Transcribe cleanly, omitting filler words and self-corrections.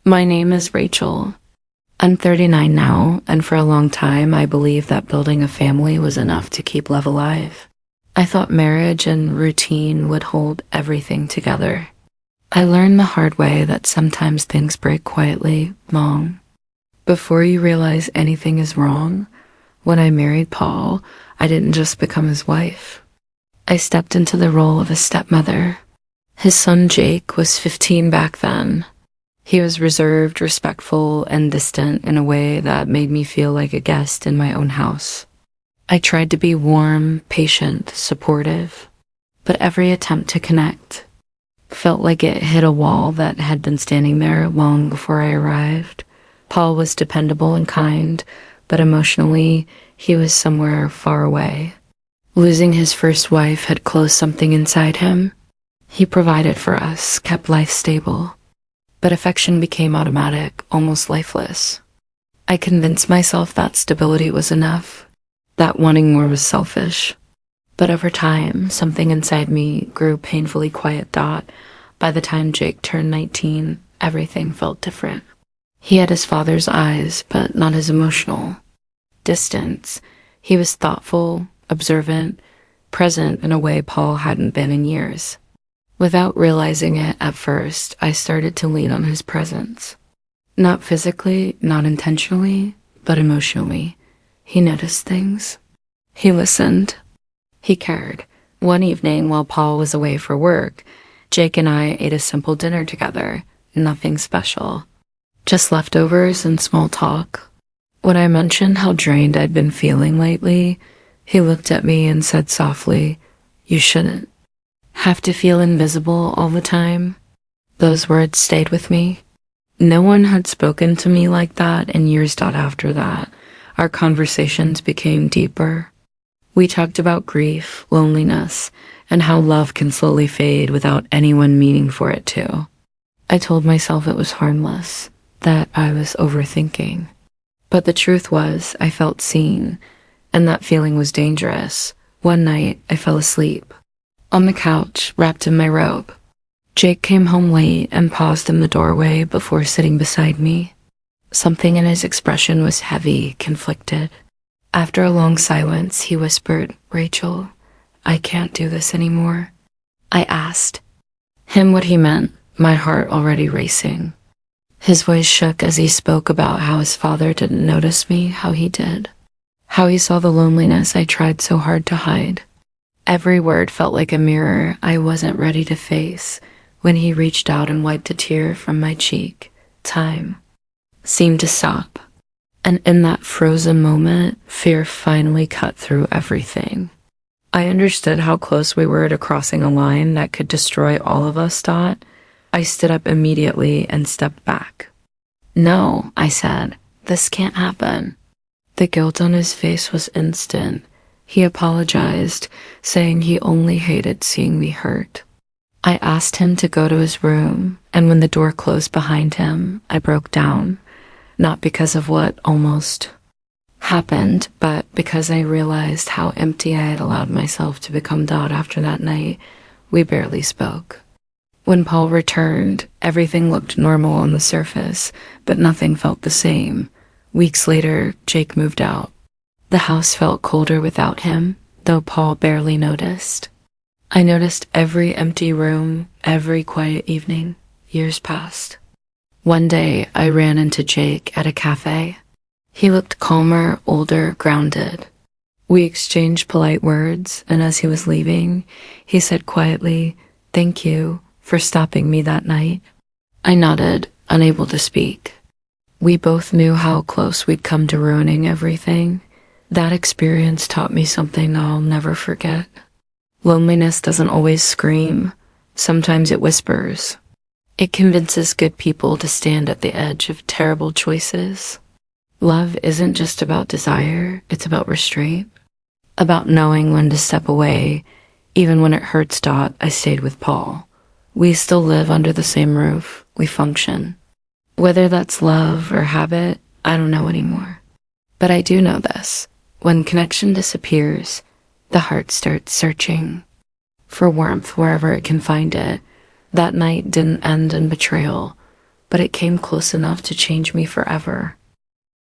My name is Rachel. I'm 39 now, and for a long time I believed that building a family was enough to keep love alive. I thought marriage and routine would hold everything together. I learned the hard way that sometimes things break quietly, long. Before you realize anything is wrong, when I married Paul, I didn't just become his wife. I stepped into the role of a stepmother. His son Jake was 15 back then. He was reserved, respectful, and distant in a way that made me feel like a guest in my own house. I tried to be warm, patient, supportive, but every attempt to connect felt like it hit a wall that had been standing there long before I arrived. Paul was dependable and kind, but emotionally, he was somewhere far away. Losing his first wife had closed something inside him. He provided for us, kept life stable. But affection became automatic, almost lifeless. I convinced myself that stability was enough, that wanting more was selfish. But over time, something inside me grew painfully quiet. By the time Jake turned 19, everything felt different. He had his father's eyes, but not his emotional distance. He was thoughtful, observant, present in a way Paul hadn't been in years. Without realizing it at first, I started to lean on his presence. Not physically, not intentionally, but emotionally. He noticed things. He listened. He cared. One evening, while Paul was away for work, Jake and I ate a simple dinner together. Nothing special. Just leftovers and small talk. When I mentioned how drained I'd been feeling lately, he looked at me and said softly, "You shouldn't have to feel invisible all the time." Those words stayed with me. No one had spoken to me like that in years. After that, our conversations became deeper. We talked about grief, loneliness, and how love can slowly fade without anyone meaning for it to. I told myself it was harmless, that I was overthinking. But the truth was, I felt seen, and that feeling was dangerous. One night, I fell asleep on the couch, wrapped in my robe. Jake came home late and paused in the doorway before sitting beside me. Something in his expression was heavy, conflicted. After a long silence, he whispered, "Rachel, I can't do this anymore." I asked him what he meant, my heart already racing. His voice shook as he spoke about how his father didn't notice me how he did, how he saw the loneliness I tried so hard to hide. Every word felt like a mirror I wasn't ready to face. When he reached out and wiped a tear from my cheek, time seemed to stop. And in that frozen moment, fear finally cut through everything. I understood how close we were to crossing a line that could destroy all of us. I stood up immediately and stepped back. "No," I said, "this can't happen." The guilt on his face was instant. He apologized, saying he only hated seeing me hurt. I asked him to go to his room, and when the door closed behind him, I broke down. Not because of what almost happened, but because I realized how empty I had allowed myself to become. After that night, we barely spoke. When Paul returned, everything looked normal on the surface, but nothing felt the same. Weeks later, Jake moved out. The house felt colder without him, though Paul barely noticed. I noticed every empty room, every quiet evening. Years passed. One day, I ran into Jake at a cafe. He looked calmer, older, grounded. We exchanged polite words, and as he was leaving, he said quietly, "Thank you for stopping me that night." I nodded, unable to speak. We both knew how close we'd come to ruining everything. That experience taught me something I'll never forget. Loneliness doesn't always scream. Sometimes it whispers. It convinces good people to stand at the edge of terrible choices. Love isn't just about desire, it's about restraint. About knowing when to step away, even when it hurts. I stayed with Paul. We still live under the same roof. We function. Whether that's love or habit, I don't know anymore. But I do know this. When connection disappears, the heart starts searching for warmth wherever it can find it. That night didn't end in betrayal, but it came close enough to change me forever.